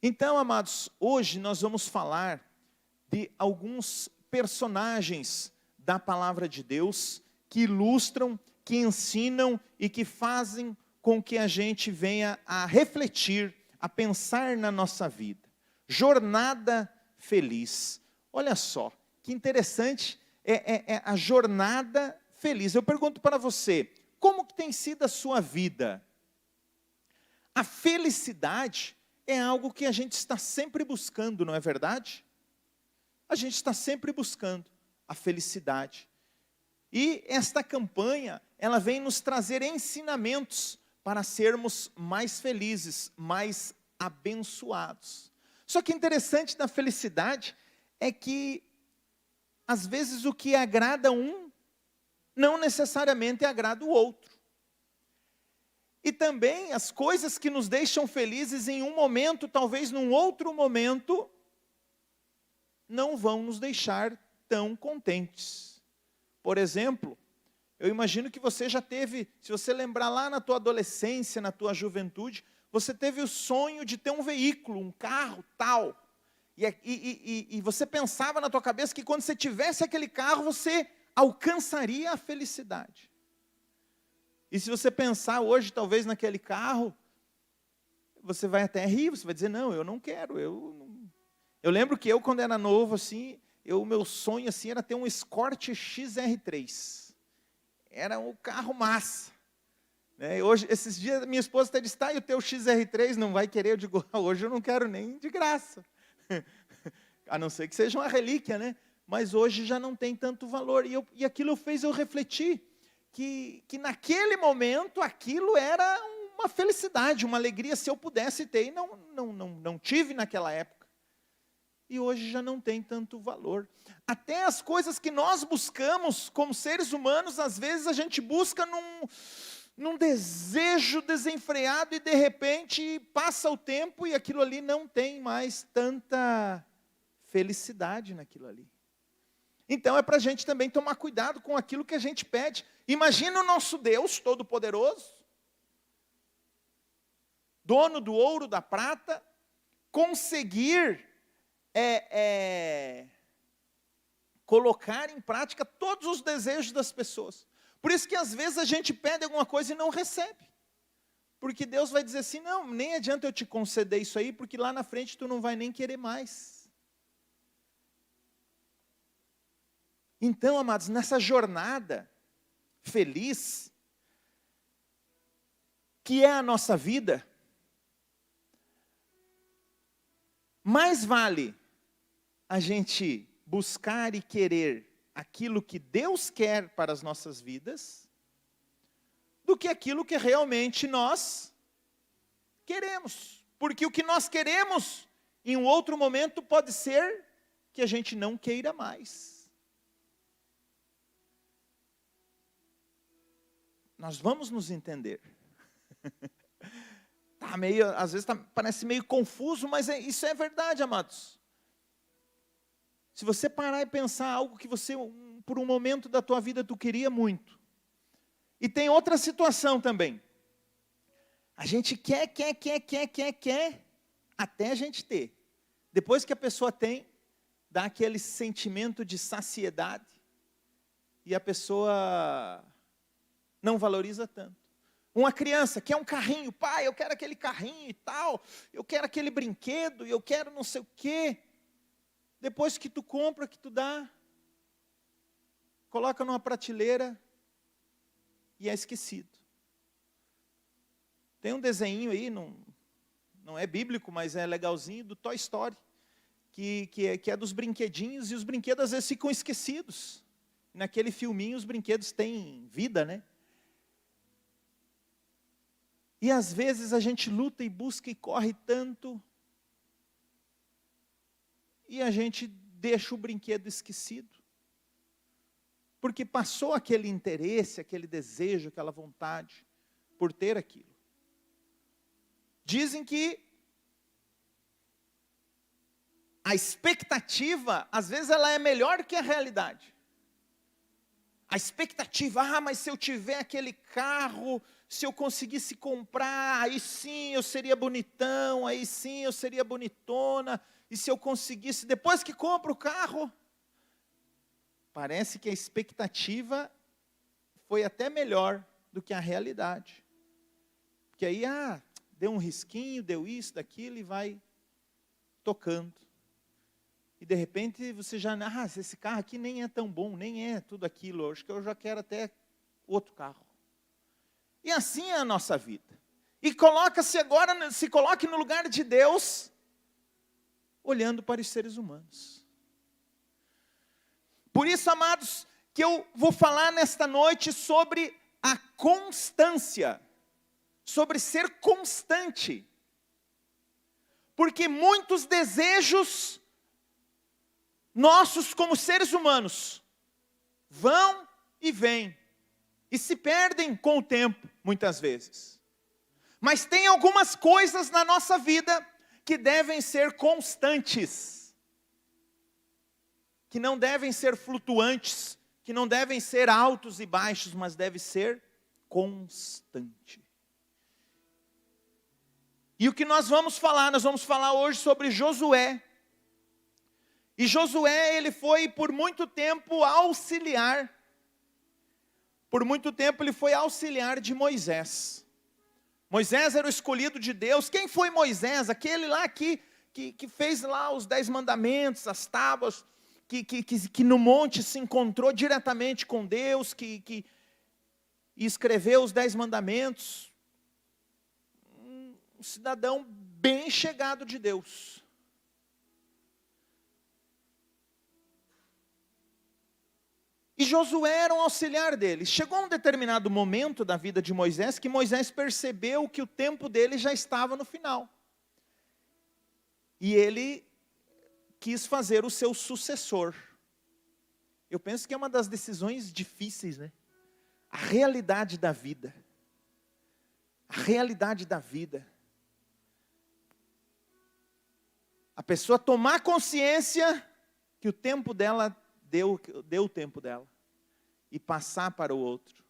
Então, amados, hoje nós vamos falar de alguns personagens da palavra de Deus que ilustram, que ensinam e que fazem com que a gente venha a refletir, a pensar na nossa vida. Jornada feliz. Olha só, que interessante é a jornada feliz. Eu pergunto para você, como que tem sido a sua vida? A felicidade é algo que a gente está sempre buscando, não é verdade? A gente está sempre buscando a felicidade. E esta campanha, ela vem nos trazer ensinamentos para sermos mais felizes, mais abençoados. Só que interessante da felicidade é que, às vezes, o que agrada um, não necessariamente agrada o outro. E também as coisas que nos deixam felizes em um momento, talvez num outro momento, não vão nos deixar tão contentes. Por exemplo, eu imagino que você já teve, se você lembrar lá na tua adolescência, na tua juventude, você teve o sonho de ter um veículo, um carro tal. E você pensava na tua cabeça que quando você tivesse aquele carro, você alcançaria a felicidade. E se você pensar hoje, talvez, naquele carro, você vai até rir, você vai dizer, não, eu não quero. Eu lembro que eu, quando era novo, assim, o meu sonho assim, era ter um Escort XR3. Era um carro massa. Né? Hoje, esses dias, minha esposa até disse, tá, e o teu XR3 não vai querer? Eu digo, hoje eu não quero nem de graça. A não ser que seja uma relíquia, né? Mas hoje já não tem tanto valor. E aquilo fez eu refletir. Que naquele momento aquilo era uma felicidade, uma alegria, se eu pudesse ter, e não tive naquela época. E hoje já não tem tanto valor. Até as coisas que nós buscamos como seres humanos, às vezes a gente busca num desejo desenfreado e de repente passa o tempo e aquilo ali não tem mais tanta felicidade naquilo ali. Então é para a gente também tomar cuidado com aquilo que a gente pede. Imagina o nosso Deus Todo-Poderoso, dono do ouro, da prata, conseguir colocar em prática todos os desejos das pessoas. Por isso que às vezes a gente pede alguma coisa e não recebe. Porque Deus vai dizer assim, não, nem adianta eu te conceder isso aí, porque lá na frente tu não vai nem querer mais. Então, amados, nessa jornada feliz, que é a nossa vida, mais vale a gente buscar e querer aquilo que Deus quer para as nossas vidas, do que aquilo que realmente nós queremos. Porque o que nós queremos, em um outro momento, pode ser que a gente não queira mais. Nós vamos nos entender. Às vezes parece meio confuso, mas isso é verdade, amados. Se você parar e pensar algo que você, por um momento da tua vida, tu queria muito. E tem outra situação também. A gente quer, até a gente ter. Depois que a pessoa tem, dá aquele sentimento de saciedade. E a pessoa não valoriza tanto. Uma criança quer um carrinho, pai, eu quero aquele carrinho e tal, eu quero aquele brinquedo, eu quero não sei o quê. Depois que tu compra, que tu dá, coloca numa prateleira e é esquecido. Tem um desenho aí, não é bíblico, mas é legalzinho, do Toy Story, que é dos brinquedinhos, e os brinquedos às vezes ficam esquecidos. Naquele filminho os brinquedos têm vida, né? E às vezes a gente luta e busca e corre tanto, e a gente deixa o brinquedo esquecido. Porque passou aquele interesse, aquele desejo, aquela vontade por ter aquilo. Dizem que a expectativa, às vezes ela é melhor que a realidade. A expectativa, mas se eu tiver aquele carro, se eu conseguisse comprar, aí sim eu seria bonitão, aí sim eu seria bonitona, e se eu conseguisse, depois que compro o carro, parece que a expectativa foi até melhor do que a realidade. Porque aí, deu um risquinho, deu isso, daquilo, e vai tocando. E de repente você já, esse carro aqui nem é tão bom, nem é tudo aquilo, acho que eu já quero até outro carro. E assim é a nossa vida. E se coloque no lugar de Deus, olhando para os seres humanos. Por isso, amados, que eu vou falar nesta noite sobre a constância, sobre ser constante. Porque muitos desejos nossos como seres humanos vão e vêm, e se perdem com o tempo, muitas vezes. Mas tem algumas coisas na nossa vida que devem ser constantes, que não devem ser flutuantes, que não devem ser altos e baixos, mas deve ser constante. E o que nós vamos falar? Nós vamos falar hoje sobre Josué. E Josué, ele foi por muito tempo auxiliar. Por muito tempo ele foi auxiliar de Moisés. Moisés era o escolhido de Deus. Quem foi Moisés? Aquele lá que fez lá os 10 mandamentos, as tábuas, que no monte se encontrou diretamente com Deus, que escreveu os 10 mandamentos. Um cidadão bem chegado de Deus. E Josué era um auxiliar dele. Chegou um determinado momento da vida de Moisés, que Moisés percebeu que o tempo dele já estava no final. E ele quis fazer o seu sucessor. Eu penso que é uma das decisões difíceis, né? A realidade da vida. A realidade da vida. A pessoa tomar consciência que o tempo dela deu o tempo dela, e passar para o outro.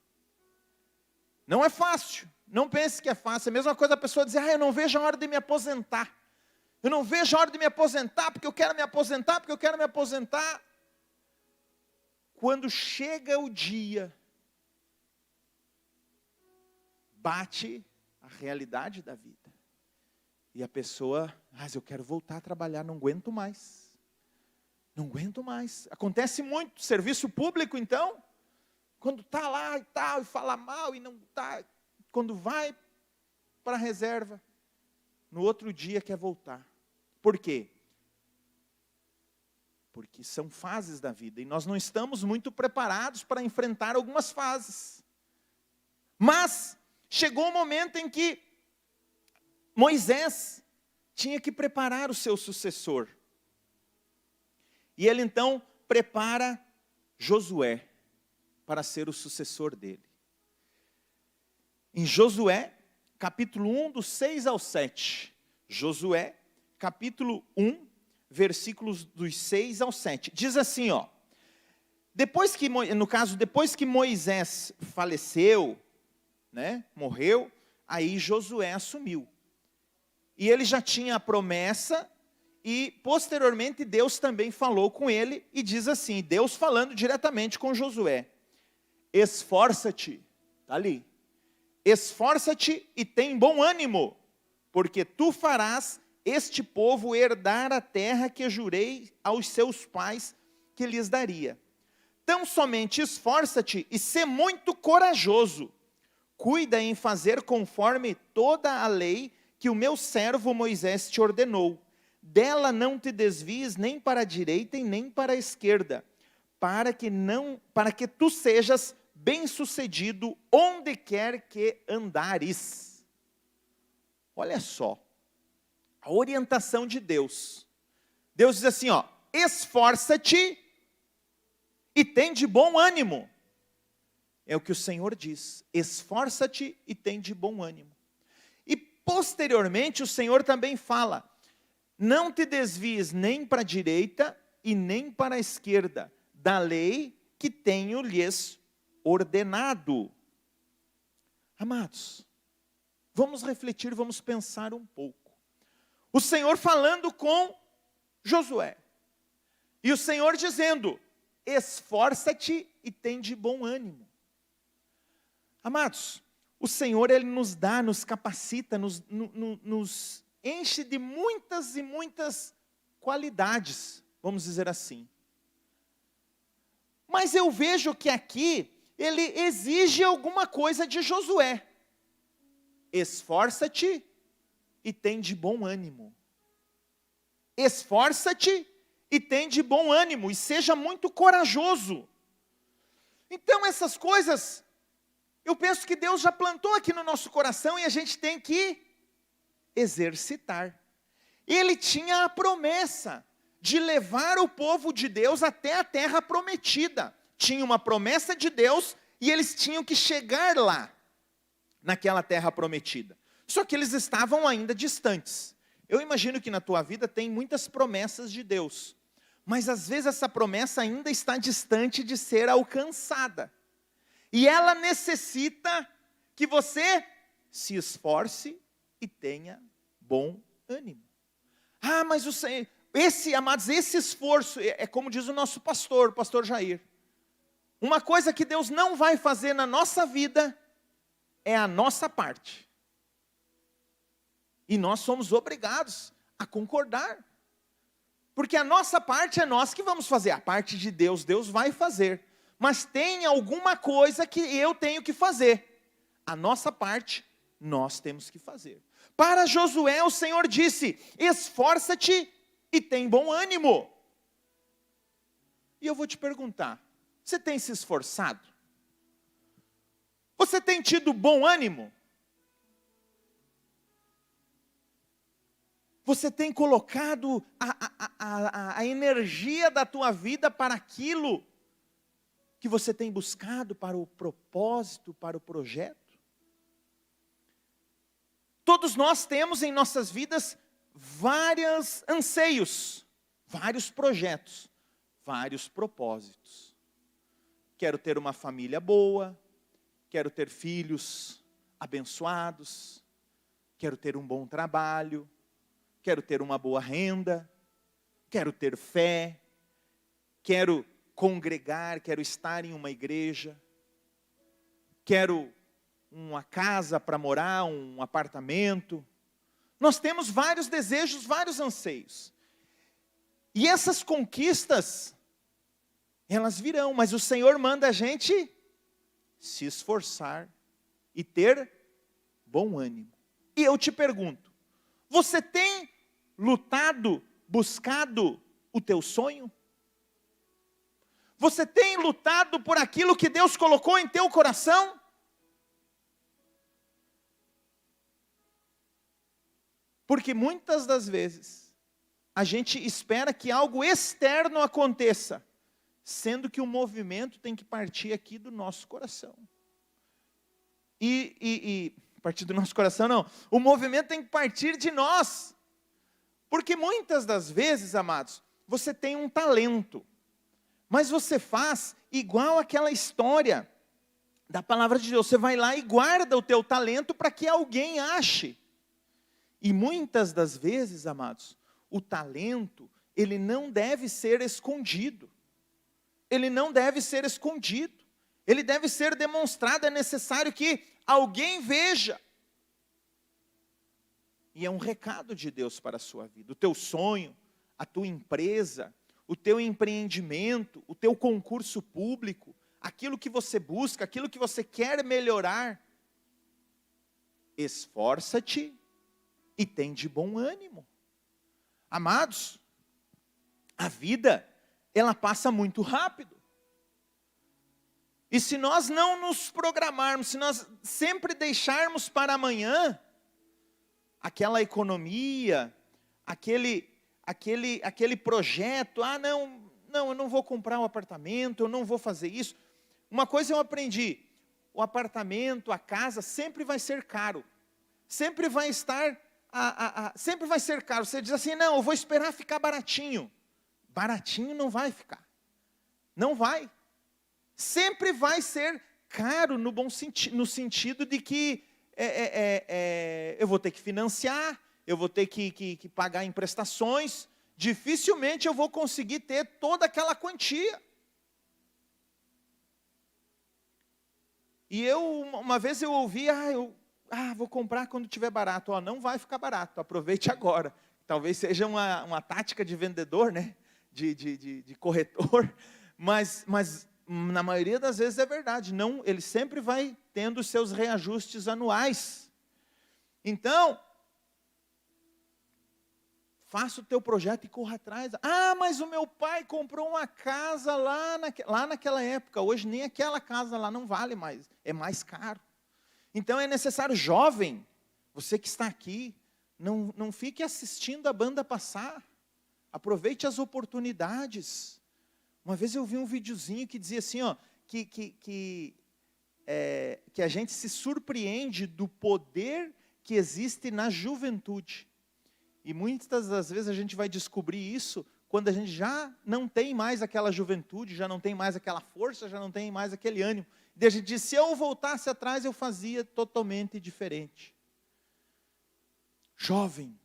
Não é fácil, não pense que é fácil. É a mesma coisa a pessoa dizer, eu não vejo a hora de me aposentar. Eu não vejo a hora de me aposentar, porque eu quero me aposentar, porque eu quero me aposentar. Quando chega o dia, bate a realidade da vida. E a pessoa, eu quero voltar a trabalhar, não aguento mais. Não aguento mais. Acontece muito. Serviço público, então, quando está lá e tal, e fala mal, e não está, quando vai para a reserva, no outro dia quer voltar. Por quê? Porque são fases da vida, e nós não estamos muito preparados para enfrentar algumas fases. Mas, chegou o momento em que Moisés tinha que preparar o seu sucessor. E ele então prepara Josué para ser o sucessor dele. Em Josué, capítulo 1, dos 6 ao 7. Josué, capítulo 1, versículos dos 6 ao 7. Diz assim, depois que Moisés faleceu, né, morreu, aí Josué assumiu. E ele já tinha a promessa. E posteriormente Deus também falou com ele e diz assim, Deus falando diretamente com Josué, esforça-te, está ali, esforça-te e tem bom ânimo, porque tu farás este povo herdar a terra que jurei aos seus pais que lhes daria. Tão somente esforça-te e sê muito corajoso, cuida em fazer conforme toda a lei que o meu servo Moisés te ordenou. Dela não te desvies nem para a direita e nem para a esquerda, para que tu sejas bem-sucedido onde quer que andares. Olha só, a orientação de Deus. Deus diz assim, esforça-te e tem de bom ânimo. É o que o Senhor diz, esforça-te e tem de bom ânimo. E posteriormente o Senhor também fala, não te desvies nem para a direita e nem para a esquerda da lei que tenho lhes ordenado. Amados, vamos refletir, vamos pensar um pouco. O Senhor falando com Josué. E o Senhor dizendo: esforça-te e tem de bom ânimo. Amados, o Senhor, Ele nos dá, nos capacita, nos enche de muitas e muitas qualidades, vamos dizer assim. Mas eu vejo que aqui, Ele exige alguma coisa de Josué. Esforça-te e tem de bom ânimo. Esforça-te e tem de bom ânimo, e seja muito corajoso. Então essas coisas, eu penso que Deus já plantou aqui no nosso coração, e a gente tem que exercitar. Ele tinha a promessa de levar o povo de Deus até a terra prometida. Tinha uma promessa de Deus, e eles tinham que chegar lá, naquela terra prometida. Só que eles estavam ainda distantes. Eu imagino que na tua vida tem muitas promessas de Deus, mas às vezes essa promessa ainda está distante de ser alcançada. E ela necessita que você se esforce e tenha bom ânimo. Ah, mas o Senhor, amados, esse esforço, é como diz o nosso pastor, o pastor Jair. Uma coisa que Deus não vai fazer na nossa vida é a nossa parte. E nós somos obrigados a concordar. Porque a nossa parte é nós que vamos fazer. A parte de Deus, Deus vai fazer. Mas tem alguma coisa que eu tenho que fazer. A nossa parte, nós temos que fazer. Para Josué, o Senhor disse: esforça-te e tem bom ânimo. E eu vou te perguntar, você tem se esforçado? Você tem tido bom ânimo? Você tem colocado a energia da tua vida para aquilo que você tem buscado, para o propósito, para o projeto? Todos nós temos em nossas vidas vários anseios, vários projetos, vários propósitos. Quero ter uma família boa, quero ter filhos abençoados, quero ter um bom trabalho, quero ter uma boa renda, quero ter fé, quero congregar, quero estar em uma igreja, quero uma casa para morar, um apartamento. Nós temos vários desejos, vários anseios. E essas conquistas, elas virão, mas o Senhor manda a gente se esforçar e ter bom ânimo. E eu te pergunto, você tem lutado, buscado o teu sonho? Você tem lutado por aquilo que Deus colocou em teu coração? Porque muitas das vezes, a gente espera que algo externo aconteça, sendo que o movimento tem que partir aqui do nosso coração. Partir do nosso coração não, o movimento tem que partir de nós. Porque muitas das vezes, amados, você tem um talento, mas você faz igual aquela história da palavra de Deus. Você vai lá e guarda o teu talento para que alguém ache. E muitas das vezes, amados, o talento, ele não deve ser escondido. Ele não deve ser escondido. Ele deve ser demonstrado. É necessário que alguém veja. E é um recado de Deus para a sua vida. O teu sonho, a tua empresa, o teu empreendimento, o teu concurso público, aquilo que você busca, aquilo que você quer melhorar. Esforça-te e tem de bom ânimo. Amados, a vida, ela passa muito rápido. E se nós não nos programarmos, se nós sempre deixarmos para amanhã, aquela economia, aquele projeto, eu não vou comprar um apartamento, eu não vou fazer isso. Uma coisa eu aprendi, o apartamento, a casa, sempre vai ser caro. Sempre vai estar, sempre vai ser caro. Você diz assim, não, eu vou esperar ficar baratinho. Baratinho não vai ficar. Não vai. Sempre vai ser caro no sentido de que eu vou ter que financiar, eu vou ter que pagar em prestações, dificilmente eu vou conseguir ter toda aquela quantia. E uma vez eu ouvi, vou comprar quando tiver barato. Não vai ficar barato, aproveite agora. Talvez seja uma tática de vendedor, né? De corretor, mas na maioria das vezes é verdade. Não, ele sempre vai tendo os seus reajustes anuais. Então, faça o teu projeto e corra atrás. Mas o meu pai comprou uma casa lá naquela época. Hoje nem aquela casa lá não vale mais, é mais caro. Então é necessário, jovem, você que está aqui, não fique assistindo a banda passar. Aproveite as oportunidades. Uma vez eu vi um videozinho que dizia assim, que a gente se surpreende do poder que existe na juventude. E muitas das vezes a gente vai descobrir isso quando a gente já não tem mais aquela juventude, já não tem mais aquela força, já não tem mais aquele ânimo. E a gente diz, se eu voltasse atrás, eu fazia totalmente diferente. Jovem,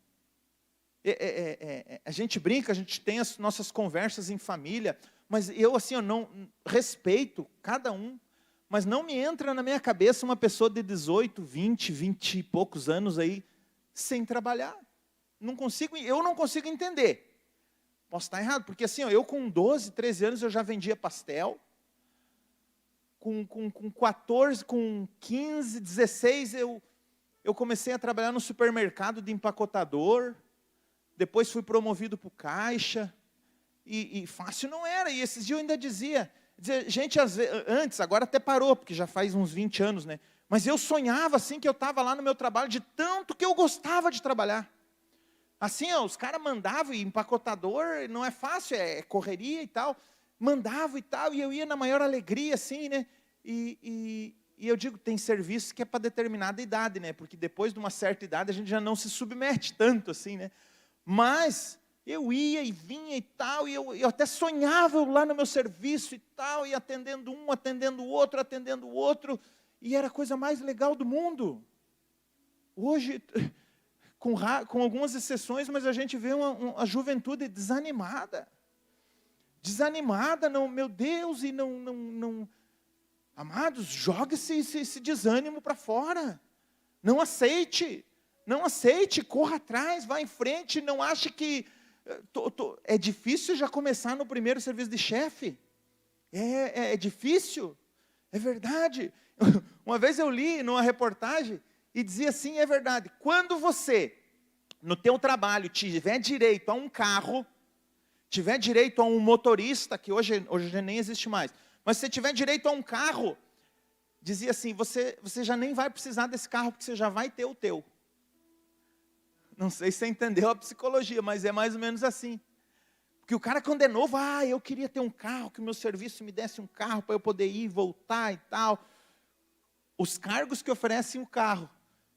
a gente brinca, a gente tem as nossas conversas em família, mas eu não respeito cada um, mas não me entra na minha cabeça uma pessoa de 18, 20 e poucos anos aí, sem trabalhar. Eu não consigo entender. Posso estar errado, porque eu com 12, 13 anos eu já vendia pastel. Com 14, com 15, 16 eu comecei a trabalhar no supermercado de empacotador. Depois fui promovido para o caixa. E fácil não era. E esses dias eu ainda dizia, gente, antes, agora até parou, porque já faz uns 20 anos, né? Mas eu sonhava assim que eu estava lá no meu trabalho, de tanto que eu gostava de trabalhar. Assim, os caras mandavam, e empacotador não é fácil, é correria e tal. Mandavam e tal, e eu ia na maior alegria, assim, né? E eu digo, tem serviço que é para determinada idade, né? Porque depois de uma certa idade a gente já não se submete tanto, assim, né? Mas eu ia e vinha e tal, e eu até sonhava lá no meu serviço e tal, e atendendo um, atendendo o outro, e era a coisa mais legal do mundo. Hoje, com algumas exceções, mas a gente vê a juventude desanimada. Desanimada, não, meu Deus, e não. Amados, jogue esse desânimo para fora. Não aceite, corra atrás, vá em frente, não ache que... É difícil já começar no primeiro serviço de chefe. É difícil, é verdade. Uma vez eu li numa reportagem e dizia assim, é verdade, quando você, no teu trabalho, tiver direito a um carro, tiver direito a um motorista, que hoje nem existe mais, mas se você tiver direito a um carro, dizia assim, você já nem vai precisar desse carro, porque você já vai ter o teu. Não sei se você entendeu a psicologia, mas é mais ou menos assim. Porque o cara quando é novo, eu queria ter um carro, que o meu serviço me desse um carro, para eu poder ir e voltar e tal. Os cargos que oferecem o carro,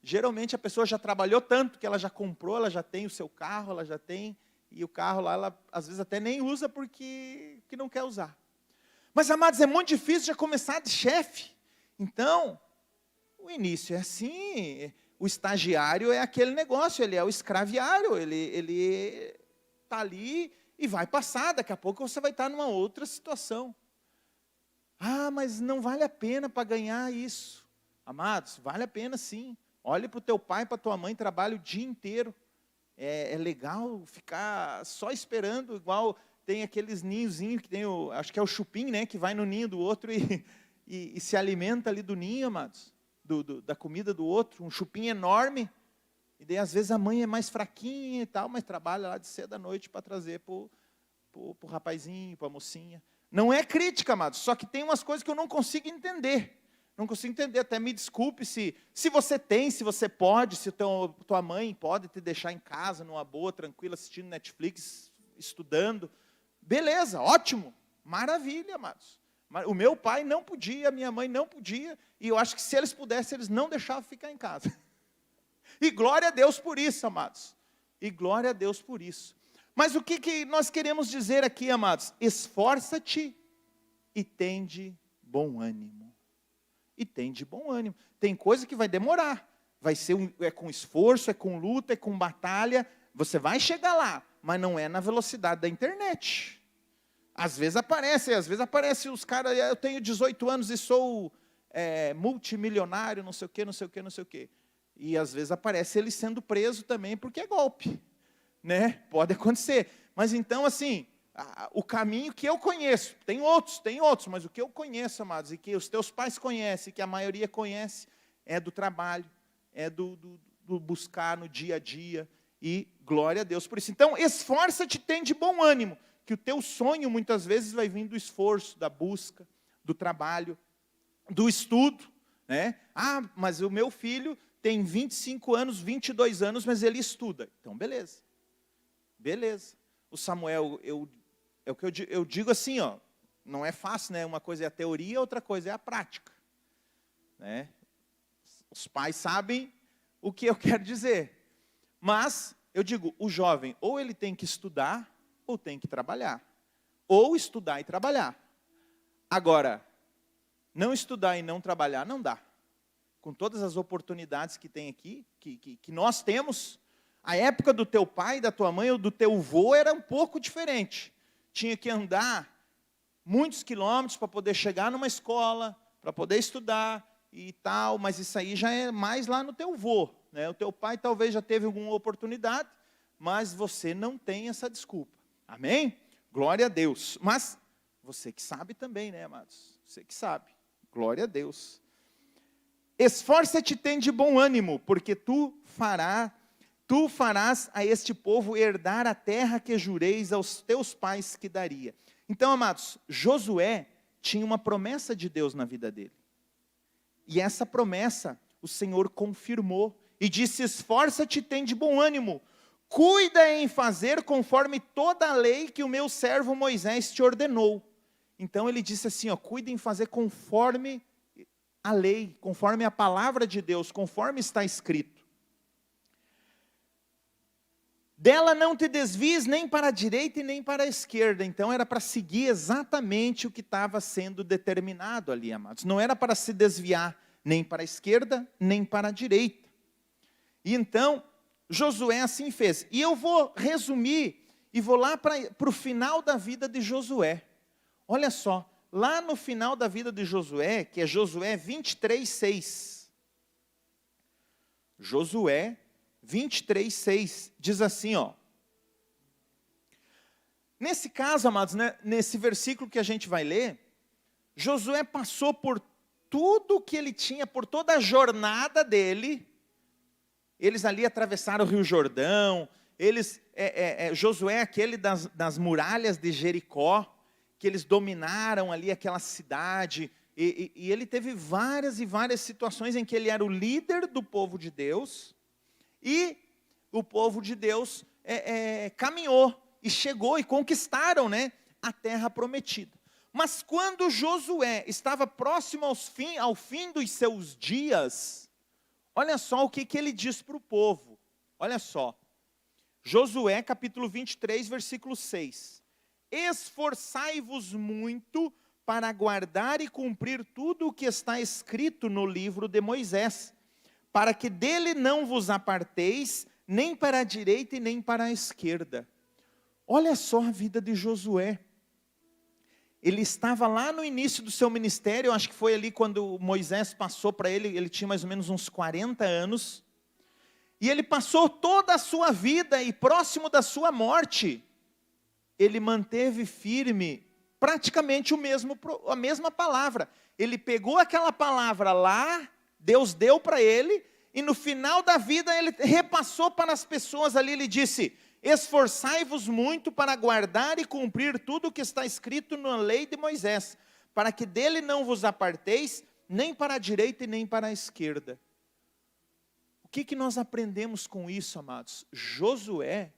geralmente a pessoa já trabalhou tanto, que ela já comprou, ela já tem o seu carro, ela já tem, e o carro lá, ela às vezes até nem usa, porque não quer usar. Mas, amados, é muito difícil já começar de chefe. Então, o início é assim, o estagiário é aquele negócio, ele é o escraviário, ele está ali e vai passar, daqui a pouco você vai estar numa outra situação. Mas não vale a pena para ganhar isso. Amados, vale a pena sim. Olhe para o teu pai, para a tua mãe, trabalha o dia inteiro. É legal ficar só esperando, igual tem aqueles ninhozinhos que tem, acho que é o chupim, né, que vai no ninho do outro e se alimenta ali do ninho, amados, da comida do outro, um chupim enorme, e daí às vezes a mãe é mais fraquinha e tal, mas trabalha lá de cedo à noite para trazer para o rapazinho, para a mocinha. Não é crítica, amados, só que tem umas coisas que eu não consigo entender. Não consigo entender, até me desculpe se você tem, se você pode, se tua mãe pode te deixar em casa, numa boa, tranquila, assistindo Netflix, estudando. Beleza, ótimo, maravilha, amados. O meu pai não podia, a minha mãe não podia, e eu acho que se eles pudessem, eles não deixavam ficar em casa. E glória a Deus por isso, amados. E glória a Deus por isso. Mas o que nós queremos dizer aqui, amados? Esforça-te e tende bom ânimo. e tem de bom ânimo. Tem coisa que vai demorar, vai ser é com esforço, é com luta, é com batalha, você vai chegar lá, mas não é na velocidade da internet. Às vezes aparece os caras, eu tenho 18 anos e sou multimilionário, não sei o quê, não sei o quê, não sei o quê. E às vezes aparece ele sendo preso também porque é golpe, né? Pode acontecer. Mas então, assim, o caminho que eu conheço, tem outros, mas o que eu conheço, amados, e que os teus pais conhecem, que a maioria conhece, é do trabalho, é do buscar no dia a dia, e glória a Deus por isso. Então, esforça-te, tem de bom ânimo, que o teu sonho muitas vezes vai vir do esforço, da busca, do trabalho, do estudo, né? Ah, mas o meu filho tem 25 anos, 22 anos, mas ele estuda. Então, beleza. O Samuel, é o que eu digo assim, ó, não é fácil, né? Uma coisa é a teoria, outra coisa é a prática, né? Os pais sabem o que eu quero dizer. Mas, eu digo, o jovem, ou ele tem que estudar, ou tem que trabalhar. Ou estudar e trabalhar. Agora, não estudar e não trabalhar, não dá. Com todas as oportunidades que tem aqui, que nós temos, a época do teu pai, da tua mãe ou do teu avô era um pouco diferente. Tinha que andar muitos quilômetros para poder chegar numa escola, para poder estudar e tal, mas isso aí já é mais lá no teu avô, né? O teu pai talvez já teve alguma oportunidade, mas você não tem essa desculpa. Amém? Glória a Deus. Mas você que sabe também, né, amados? Você que sabe. Glória a Deus. Esforça-te, tem de bom ânimo, porque tu farás a este povo herdar a terra que jureis aos teus pais que daria. Então, amados, Josué tinha uma promessa de Deus na vida dele. E essa promessa o Senhor confirmou e disse: esforça-te, tem de bom ânimo. Cuida em fazer conforme toda a lei que o meu servo Moisés te ordenou. Então ele disse assim, ó, cuida em fazer conforme a lei, conforme a palavra de Deus, conforme está escrito. Dela não te desvies nem para a direita e nem para a esquerda. Então era para seguir exatamente o que estava sendo determinado ali, amados. Não era para se desviar nem para a esquerda, nem para a direita. E então, Josué assim fez. E eu vou resumir e vou lá para o final da vida de Josué. Olha só, lá no final da vida de Josué, que é Josué 23:6. Josué 23:6 diz assim, ó. Nesse caso, amados, né, nesse versículo que a gente vai ler, Josué passou por tudo que ele tinha, por toda a jornada dele. Eles ali atravessaram o Rio Jordão, Josué é aquele das muralhas de Jericó, que eles dominaram ali aquela cidade, e ele teve várias e várias situações em que ele era o líder do povo de Deus, e o povo de Deus caminhou, e chegou, e conquistaram, né, a terra prometida. Mas quando Josué estava próximo ao fim dos seus dias, olha só o que ele diz para o povo. Olha só. Josué capítulo 23, versículo 6. Esforçai-vos muito para guardar e cumprir tudo o que está escrito no livro de Moisés, para que dele não vos aparteis, nem para a direita e nem para a esquerda. Olha só a vida de Josué. Ele estava lá no início do seu ministério, acho que foi ali quando Moisés passou para ele, ele tinha mais ou menos uns 40 anos, e ele passou toda a sua vida, e próximo da sua morte, ele manteve firme, praticamente a mesma palavra. Ele pegou aquela palavra lá, Deus deu para ele, e no final da vida ele repassou para as pessoas ali, ele disse: esforçai-vos muito para guardar e cumprir tudo o que está escrito na lei de Moisés, para que dele não vos aparteis, nem para a direita e nem para a esquerda. O que nós aprendemos com isso, amados? Josué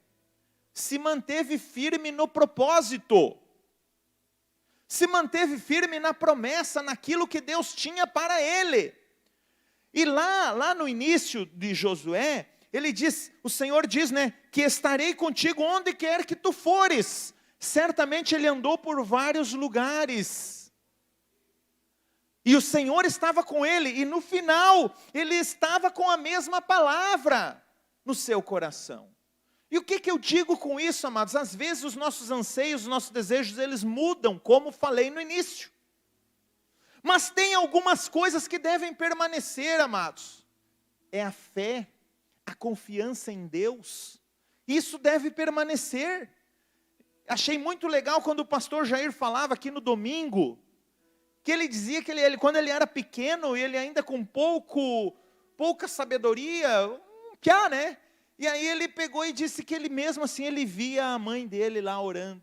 se manteve firme no propósito, se manteve firme na promessa, naquilo que Deus tinha para ele. E lá no início de Josué, o Senhor diz, né, que estarei contigo onde quer que tu fores. Certamente ele andou por vários lugares. E o Senhor estava com ele, e no final, ele estava com a mesma palavra no seu coração. E o que eu digo com isso, amados? Às vezes os nossos anseios, os nossos desejos, eles mudam, como falei no início. Mas tem algumas coisas que devem permanecer, amados. É a fé, a confiança em Deus. Isso deve permanecer. Achei muito legal quando o pastor Jair falava aqui no domingo, que ele dizia que quando ele era pequeno, ele ainda com pouca sabedoria, piá, né? E aí ele pegou e disse que ele mesmo assim, ele via a mãe dele lá orando,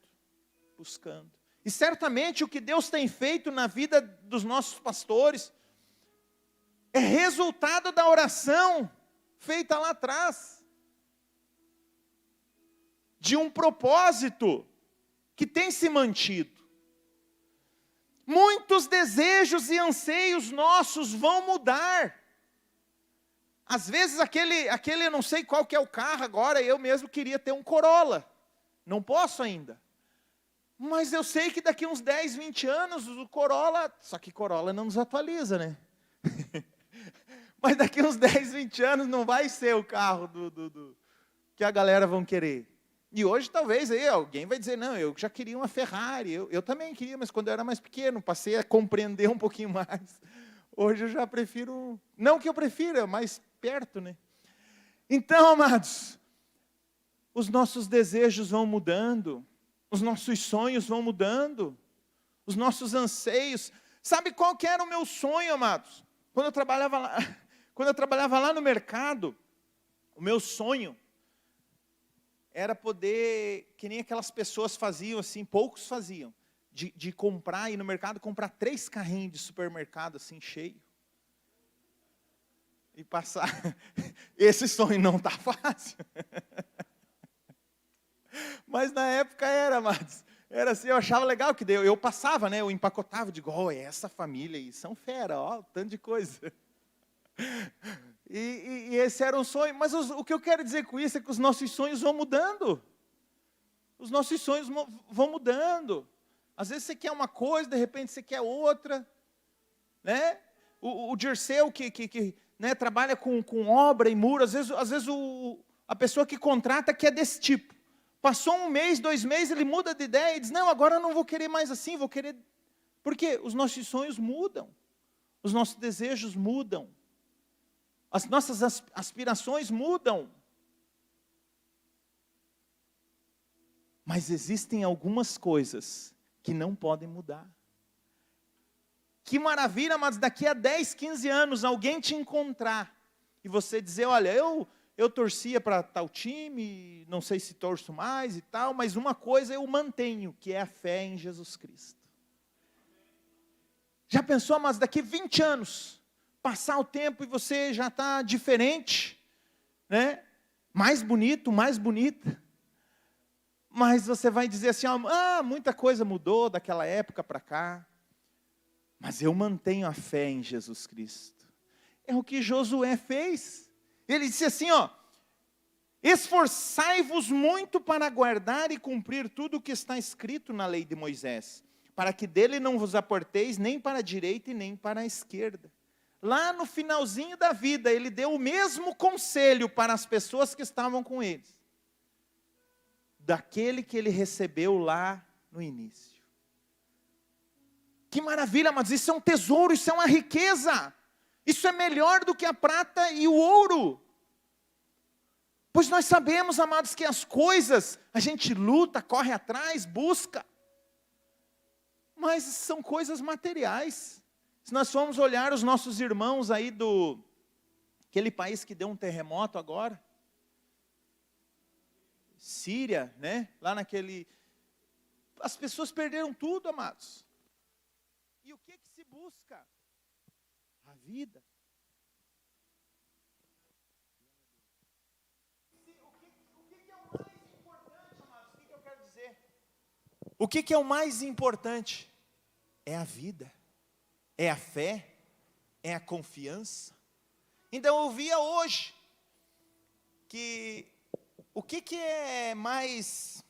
buscando. E certamente o que Deus tem feito na vida dos nossos pastores, é resultado da oração feita lá atrás. De um propósito que tem se mantido. Muitos desejos e anseios nossos vão mudar. Às vezes aquele eu não sei qual que é o carro agora, eu mesmo queria ter um Corolla. Não posso ainda. Mas eu sei que daqui uns 10, 20 anos o Corolla, só que Corolla não nos atualiza, né? Mas daqui uns 10, 20 anos não vai ser o carro que a galera vão querer. E hoje talvez aí alguém vai dizer, não, eu já queria uma Ferrari, eu também queria, mas quando eu era mais pequeno, passei a compreender um pouquinho mais. Hoje eu já prefiro, não que eu prefira, mais perto, né? Então, amados, os nossos desejos vão mudando, os nossos sonhos vão mudando, os nossos anseios. Sabe qual que era o meu sonho, amados? Quando eu trabalhava lá no mercado, o meu sonho era poder, que nem aquelas pessoas faziam assim, poucos faziam, de comprar, ir no mercado, comprar 3 carrinhos de supermercado assim, cheio. E passar. Esse sonho não está fácil. Mas na época era, amados. Era assim, eu achava legal que eu passava, né? Eu empacotava, digo, essa família aí, são fera, tanto de coisa. E esse era um sonho, mas o que eu quero dizer com isso é que os nossos sonhos vão mudando. Os nossos sonhos vão mudando. Às vezes você quer uma coisa, de repente você quer outra. Né? O Dirceu que né, trabalha com obra e muro, às vezes a pessoa que contrata quer desse tipo. Passou 1 mês, 2 meses, ele muda de ideia e diz, não, agora eu não vou querer mais assim, vou querer... Porque os nossos sonhos mudam. Os nossos desejos mudam. As nossas aspirações mudam. Mas existem algumas coisas que não podem mudar. Que maravilha, mas daqui a 10, 15 anos alguém te encontrar e você dizer, olha, eu torcia para tal time, não sei se torço mais e tal, mas uma coisa eu mantenho, que é a fé em Jesus Cristo. Já pensou, mas daqui 20 anos, passar o tempo e você já está diferente, né? Mais bonito, mais bonita. Mas você vai dizer assim, muita coisa mudou daquela época para cá. Mas eu mantenho a fé em Jesus Cristo. É o que Josué fez. Ele disse assim, esforçai-vos muito para guardar e cumprir tudo o que está escrito na lei de Moisés, para que dele não vos aparteis nem para a direita e nem para a esquerda. Lá no finalzinho da vida, ele deu o mesmo conselho para as pessoas que estavam com eles, daquele que ele recebeu lá no início. Que maravilha, mas isso é um tesouro, isso é uma riqueza. Isso é melhor do que a prata e o ouro. Pois nós sabemos, amados, que as coisas, a gente luta, corre atrás, busca. Mas são coisas materiais. Se nós formos olhar os nossos irmãos aí aquele país que deu um terremoto agora, Síria, né? Lá as pessoas perderam tudo, amados. E o que se busca? A vida. O que é o mais importante, amados? O que eu quero dizer? O que é o mais importante? É a vida. É a fé. É a confiança. Então eu via hoje que o que é mais...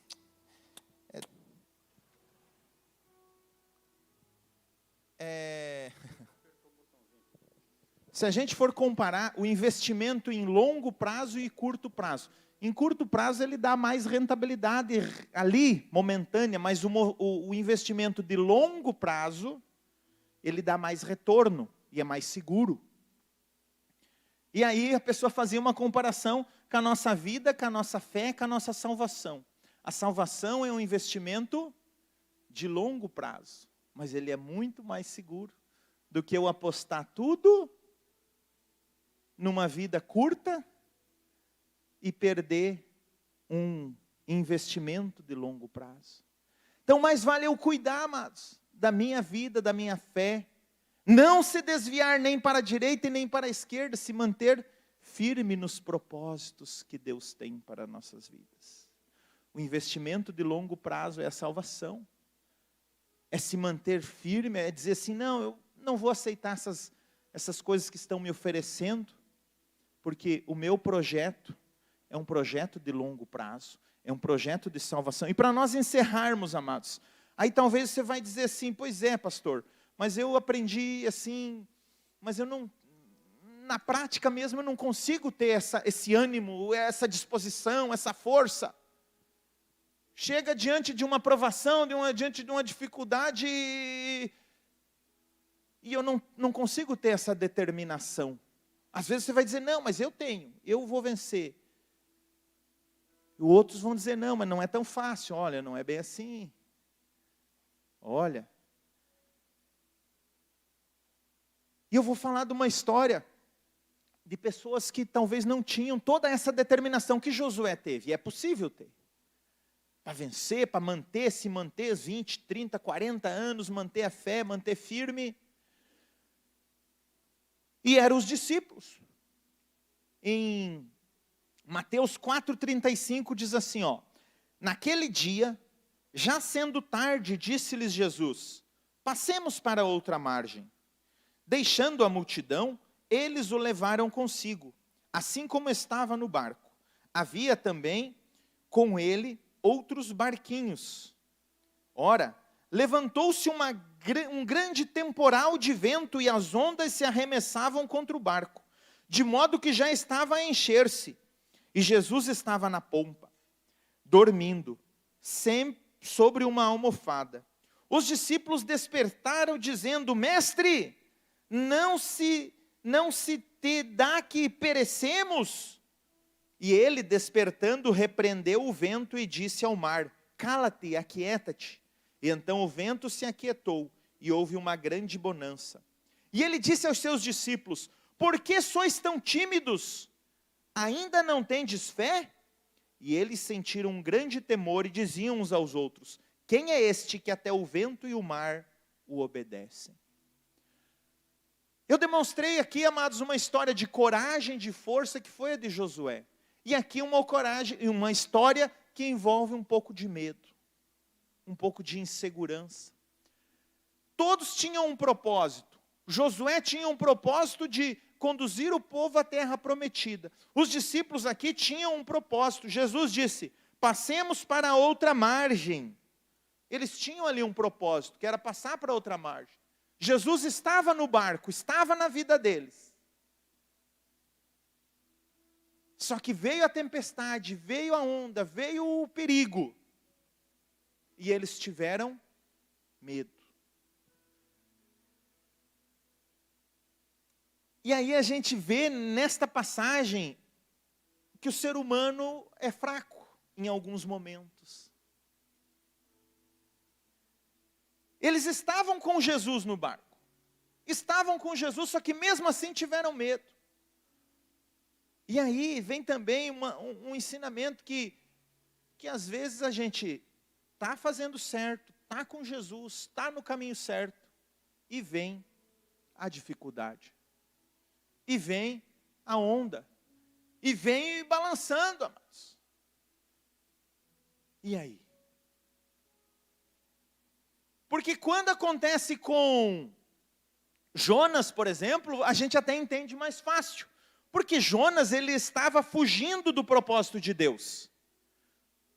Se a gente for comparar o investimento em longo prazo e curto prazo, em curto prazo ele dá mais rentabilidade ali, momentânea, mas o investimento de longo prazo, ele dá mais retorno e é mais seguro. E aí a pessoa fazia uma comparação com a nossa vida, com a nossa fé, com a nossa salvação. A salvação é um investimento de longo prazo, mas ele é muito mais seguro do que eu apostar tudo numa vida curta e perder um investimento de longo prazo. Então, mais vale eu cuidar, amados, da minha vida, da minha fé, não se desviar nem para a direita e nem para a esquerda, se manter firme nos propósitos que Deus tem para nossas vidas. O investimento de longo prazo é a salvação, é se manter firme, é dizer assim, não, eu não vou aceitar essas coisas que estão me oferecendo, porque o meu projeto é um projeto de longo prazo, é um projeto de salvação. E para nós encerrarmos, amados, aí talvez você vai dizer assim, pois é, pastor, mas eu aprendi assim, mas eu não, na prática mesmo, eu não consigo ter esse ânimo, essa disposição, essa força. Chega diante de uma provação, diante de uma dificuldade, e eu não consigo ter essa determinação. Às vezes você vai dizer, não, mas eu tenho, eu vou vencer. E outros vão dizer, não, mas não é tão fácil, olha, não é bem assim. Olha. E eu vou falar de uma história de pessoas que talvez não tinham toda essa determinação que Josué teve. E é possível ter. Para vencer, para se manter 20, 30, 40 anos, manter a fé, manter firme. E eram os discípulos. Em Mateus 4,35 diz assim, ó, naquele dia, já sendo tarde, disse-lhes Jesus, passemos para outra margem. Deixando a multidão, eles o levaram consigo, assim como estava no barco. Havia também com ele outros barquinhos. Ora, levantou-se um grande temporal de vento e as ondas se arremessavam contra o barco, de modo que já estava a encher-se. E Jesus estava na pompa, dormindo, sempre sobre uma almofada. Os discípulos despertaram dizendo, mestre, não se te dá que perecemos? E ele, despertando, repreendeu o vento e disse ao mar, cala-te, aquieta-te. E então o vento se aquietou e houve uma grande bonança. E ele disse aos seus discípulos, por que sois tão tímidos? Ainda não tendes fé? E eles sentiram um grande temor e diziam uns aos outros, quem é este que até o vento e o mar o obedecem? Eu demonstrei aqui, amados, uma história de coragem, de força, que foi a de Josué. E aqui uma história que envolve um pouco de medo, um pouco de insegurança. Todos tinham um propósito. Josué tinha um propósito de conduzir o povo à terra prometida. Os discípulos aqui tinham um propósito. Jesus disse, passemos para outra margem. Eles tinham ali um propósito, que era passar para outra margem. Jesus estava no barco, estava na vida deles. Só que veio a tempestade, veio a onda, veio o perigo. E eles tiveram medo. E aí a gente vê nesta passagem que o ser humano é fraco em alguns momentos. Eles estavam com Jesus no barco. Estavam com Jesus, só que mesmo assim tiveram medo. E aí vem também um ensinamento que às vezes a gente está fazendo certo, está com Jesus, está no caminho certo, e vem a dificuldade. E vem a onda. E vem balançando, amados. E aí? Porque quando acontece com Jonas, por exemplo, a gente até entende mais fácil. Porque Jonas, ele estava fugindo do propósito de Deus.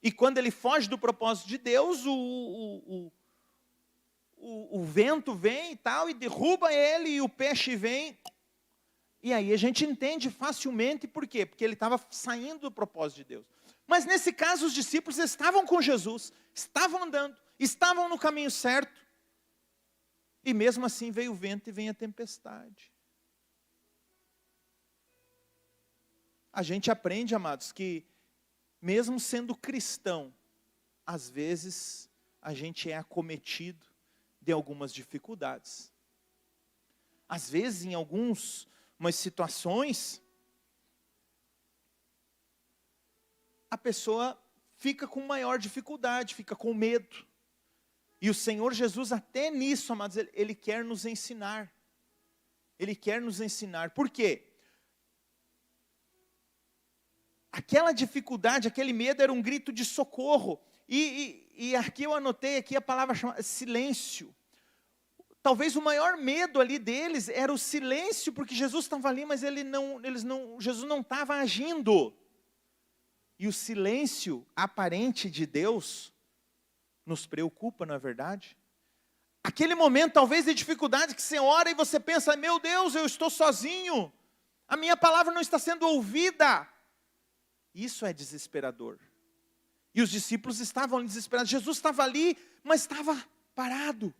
E quando ele foge do propósito de Deus, o vento vem e tal, e derruba ele, e o peixe vem E aí a gente entende facilmente por quê? Porque ele estava saindo do propósito de Deus. Mas nesse caso os discípulos estavam com Jesus, estavam andando, estavam no caminho certo. E mesmo assim veio o vento e veio a tempestade. A gente aprende, amados, que mesmo sendo cristão, às vezes a gente é acometido de algumas dificuldades. Às vezes em algumas situações, a pessoa fica com maior dificuldade, fica com medo. E o Senhor Jesus até nisso, amados, Ele quer nos ensinar. Ele quer nos ensinar. Por quê? Aquela dificuldade, aquele medo era um grito de socorro. E aqui eu anotei aqui a palavra chamada silêncio. Talvez o maior medo ali deles era o silêncio, porque Jesus estava ali, mas Jesus não estava agindo. E o silêncio aparente de Deus nos preocupa, não é verdade? Aquele momento talvez de dificuldade que você ora e você pensa, meu Deus, eu estou sozinho, a minha palavra não está sendo ouvida. Isso é desesperador. E os discípulos estavam desesperados. Jesus estava ali, mas estava parado.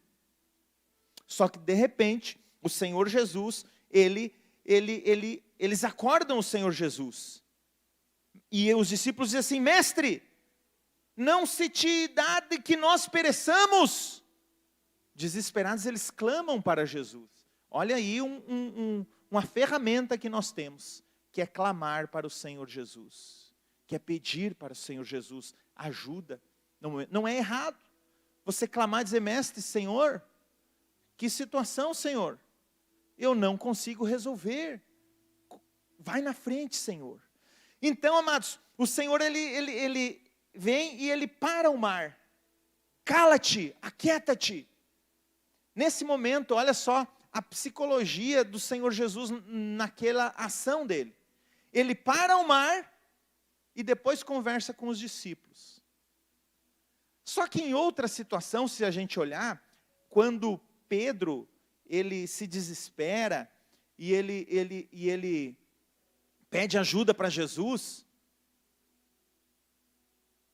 Só que de repente, o Senhor Jesus, eles acordam o Senhor Jesus. E os discípulos dizem assim, mestre, não se te dá de que nós pereçamos. Desesperados, eles clamam para Jesus. Olha aí uma ferramenta que nós temos, que é clamar para o Senhor Jesus. Que é pedir para o Senhor Jesus ajuda. Não é errado você clamar e dizer, mestre, Senhor, que situação, Senhor? Eu não consigo resolver. Vai na frente, Senhor. Então, amados, o Senhor, ele vem e ele para o mar. Cala-te, aquieta-te. Nesse momento, olha só a psicologia do Senhor Jesus naquela ação dele. Ele para o mar e depois conversa com os discípulos. Só que em outra situação, se a gente olhar, quando Pedro, ele se desespera e ele pede ajuda para Jesus,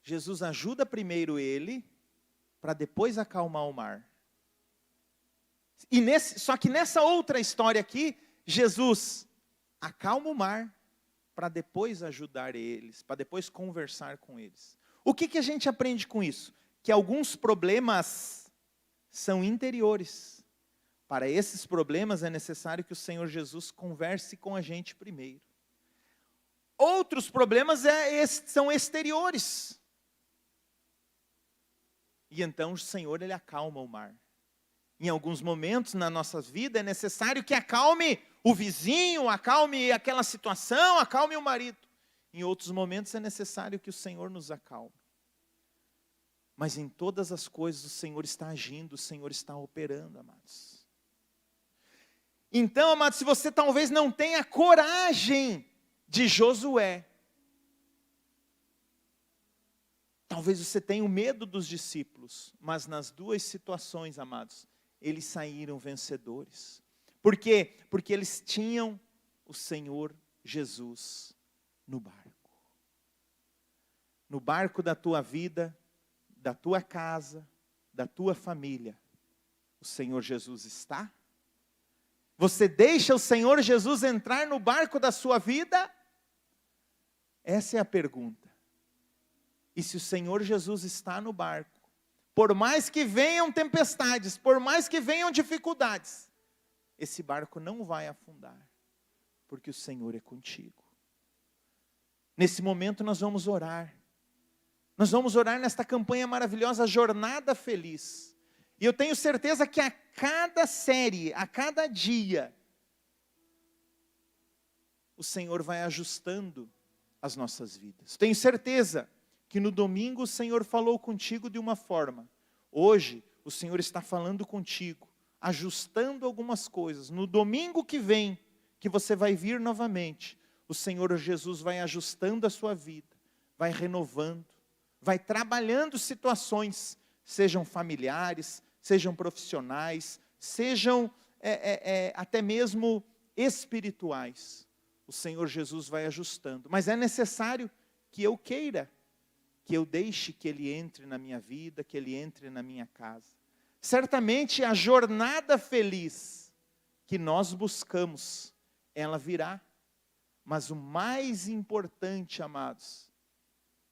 Jesus ajuda primeiro ele, para depois acalmar o mar. Só que nessa outra história aqui, Jesus acalma o mar, para depois ajudar eles, para depois conversar com eles. O que a gente aprende com isso? Que alguns problemas são interiores. Para esses problemas é necessário que o Senhor Jesus converse com a gente primeiro. Outros problemas são exteriores. E então o Senhor, ele acalma o mar. Em alguns momentos na nossa vida é necessário que acalme o vizinho, acalme aquela situação, acalme o marido. Em outros momentos é necessário que o Senhor nos acalme. Mas em todas as coisas o Senhor está agindo, o Senhor está operando, amados. Então, amados, se você talvez não tenha coragem de Josué, talvez você tenha o medo dos discípulos, mas nas duas situações, amados, eles saíram vencedores. Por quê? Porque eles tinham o Senhor Jesus no barco. No barco da tua vida, da tua casa, da tua família, o Senhor Jesus está? Você deixa o Senhor Jesus entrar no barco da sua vida? Essa é a pergunta. E se o Senhor Jesus está no barco, por mais que venham tempestades, por mais que venham dificuldades, esse barco não vai afundar, porque o Senhor é contigo. Nesse momento nós vamos orar. Nós vamos orar nesta campanha maravilhosa, Jornada Feliz. E eu tenho certeza que a cada série, a cada dia, o Senhor vai ajustando as nossas vidas. Tenho certeza que no domingo o Senhor falou contigo de uma forma. Hoje o Senhor está falando contigo, ajustando algumas coisas. No domingo que vem, que você vai vir novamente, o Senhor Jesus vai ajustando a sua vida, vai renovando, vai trabalhando situações, sejam familiares, sejam profissionais, sejam até mesmo espirituais, o Senhor Jesus vai ajustando. Mas é necessário que eu queira, que eu deixe que Ele entre na minha vida, que Ele entre na minha casa. Certamente a jornada feliz que nós buscamos, ela virá. Mas o mais importante, amados,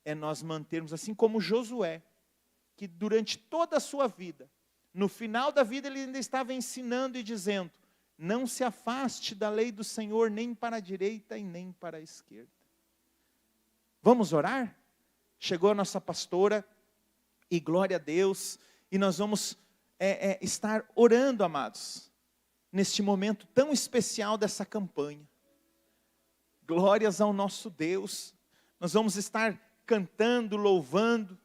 é nós mantermos, assim como Josué, que durante toda a sua vida, no final da vida ele ainda estava ensinando e dizendo: não se afaste da lei do Senhor, nem para a direita e nem para a esquerda. Vamos orar? Chegou a nossa pastora, e glória a Deus, e nós vamos estar orando, amados, neste momento tão especial dessa campanha. Glórias ao nosso Deus. Nós vamos estar cantando, louvando.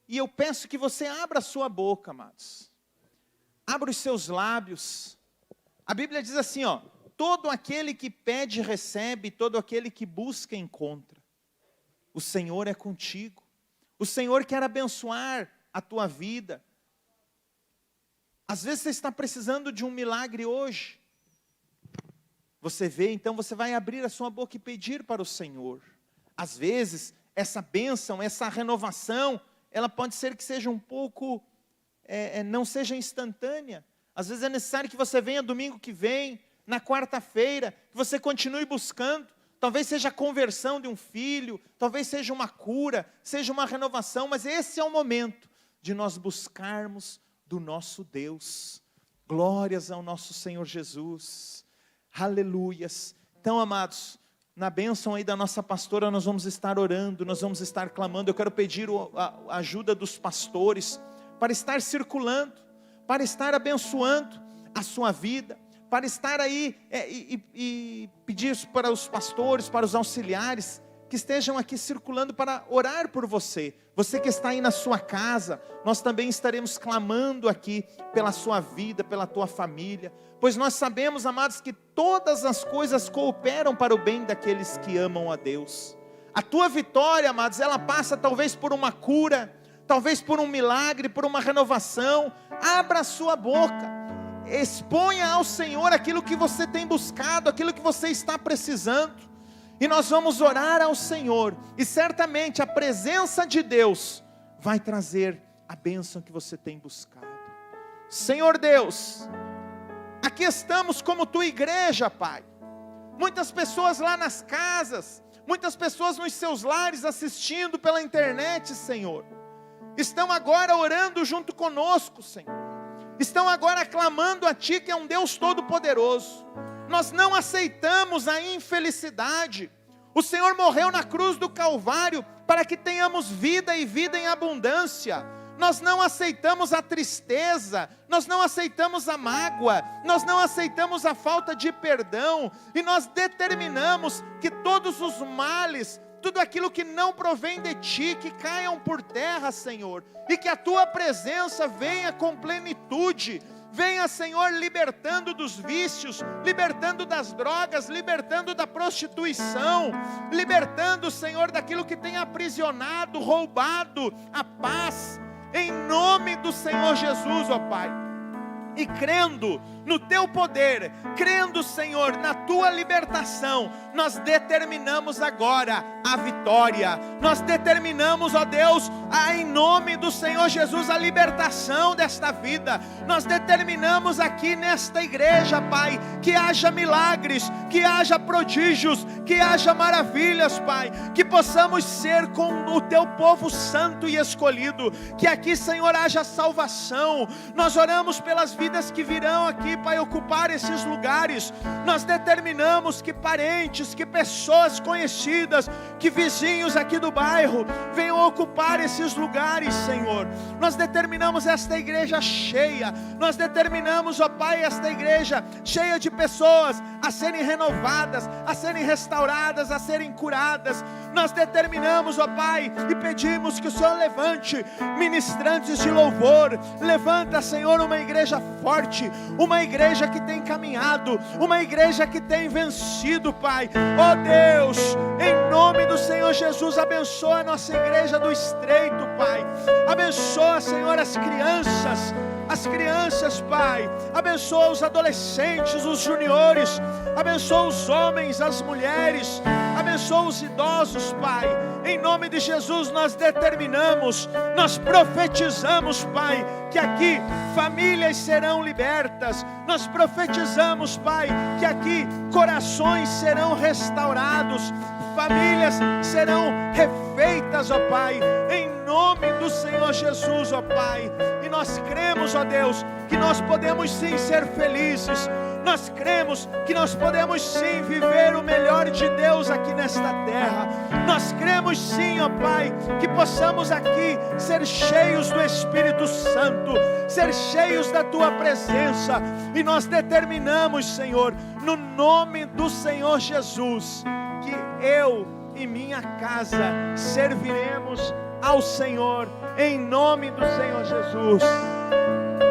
E eu peço que você abra a sua boca, amados. Abra os seus lábios. A Bíblia diz assim, ó: todo aquele que pede, recebe, todo aquele que busca, encontra. O Senhor é contigo. O Senhor quer abençoar a tua vida. Às vezes você está precisando de um milagre hoje. Você vê, então você vai abrir a sua boca e pedir para o Senhor. Às vezes, essa bênção, essa renovação, ela pode ser que seja um pouco, não seja instantânea. Às vezes é necessário que você venha domingo que vem, na quarta-feira, que você continue buscando. Talvez seja a conversão de um filho, talvez seja uma cura, seja uma renovação, mas esse é o momento de nós buscarmos do nosso Deus. Glórias ao nosso Senhor Jesus. Aleluias. Então, amados, na bênção aí da nossa pastora, nós vamos estar orando, nós vamos estar clamando. Eu quero pedir a ajuda dos pastores, para estar circulando, para estar abençoando a sua vida, para estar aí e pedir para os pastores, para os auxiliares, que estejam aqui circulando para orar por você. Você que está aí na sua casa, nós também estaremos clamando aqui pela sua vida, pela tua família, pois nós sabemos, amados, que todas as coisas cooperam para o bem daqueles que amam a Deus. A tua vitória, amados, ela passa talvez por uma cura, talvez por um milagre, por uma renovação. Abra a sua boca, exponha ao Senhor aquilo que você tem buscado, aquilo que você está precisando. E nós vamos orar ao Senhor, e certamente a presença de Deus vai trazer a bênção que você tem buscado. Senhor Deus, aqui estamos como tua igreja, Pai. Muitas pessoas lá nas casas, muitas pessoas nos seus lares assistindo pela internet, Senhor, estão agora orando junto conosco, Senhor. Estão agora clamando a Ti, que é um Deus todo-poderoso. Nós não aceitamos a infelicidade. O Senhor morreu na cruz do Calvário para que tenhamos vida e vida em abundância. Nós não aceitamos a tristeza, nós não aceitamos a mágoa, nós não aceitamos a falta de perdão, e nós determinamos que todos os males, tudo aquilo que não provém de Ti, que caiam por terra, Senhor, e que a Tua presença venha com plenitude. Venha, Senhor, libertando dos vícios, libertando das drogas, libertando da prostituição, libertando, Senhor, daquilo que tem aprisionado, roubado a paz, em nome do Senhor Jesus, ó Pai. E crendo no Teu poder, crendo, Senhor, na Tua libertação, nós determinamos agora a vitória. Nós determinamos, ó Deus, em nome do Senhor Jesus, a libertação desta vida. Nós determinamos aqui nesta igreja, Pai, que haja milagres, que haja prodígios, que haja maravilhas, Pai, que possamos ser com o Teu povo santo e escolhido, que aqui, Senhor, haja salvação. Nós oramos pelas vidas que virão aqui, Pai, ocupar esses lugares. Nós determinamos que parentes, que pessoas conhecidas, que vizinhos aqui do bairro venham ocupar esses lugares, Senhor. Nós determinamos esta igreja cheia. Nós determinamos, ó Pai, esta igreja cheia de pessoas a serem renovadas, a serem restauradas, a serem curadas. Nós determinamos, ó Pai, e pedimos que o Senhor levante ministrantes de louvor. Levanta, Senhor, uma igreja forte, uma igreja que tem caminhado, uma igreja que tem vencido, Pai. Ó Deus, em nome do Senhor Jesus, abençoa a nossa igreja do Estreito, Pai. Abençoa, Senhor, as crianças, Pai. Abençoa os adolescentes, os juniores. Abençoa os homens, as mulheres. Abençoa os idosos, Pai. Em nome de Jesus nós determinamos, nós profetizamos, Pai, que aqui famílias serão libertas. Nós profetizamos, Pai, que aqui corações serão restaurados, famílias serão refeitas, ó Pai, em nome do Senhor Jesus, ó Pai. E nós cremos, ó Deus, que nós podemos sim ser felizes. Nós cremos que nós podemos sim viver o melhor de Deus aqui nesta terra. Nós cremos sim, ó Pai, que possamos aqui ser cheios do Espírito Santo, ser cheios da Tua presença. E nós determinamos, Senhor, no nome do Senhor Jesus, que eu e minha casa serviremos ao Senhor, em nome do Senhor Jesus.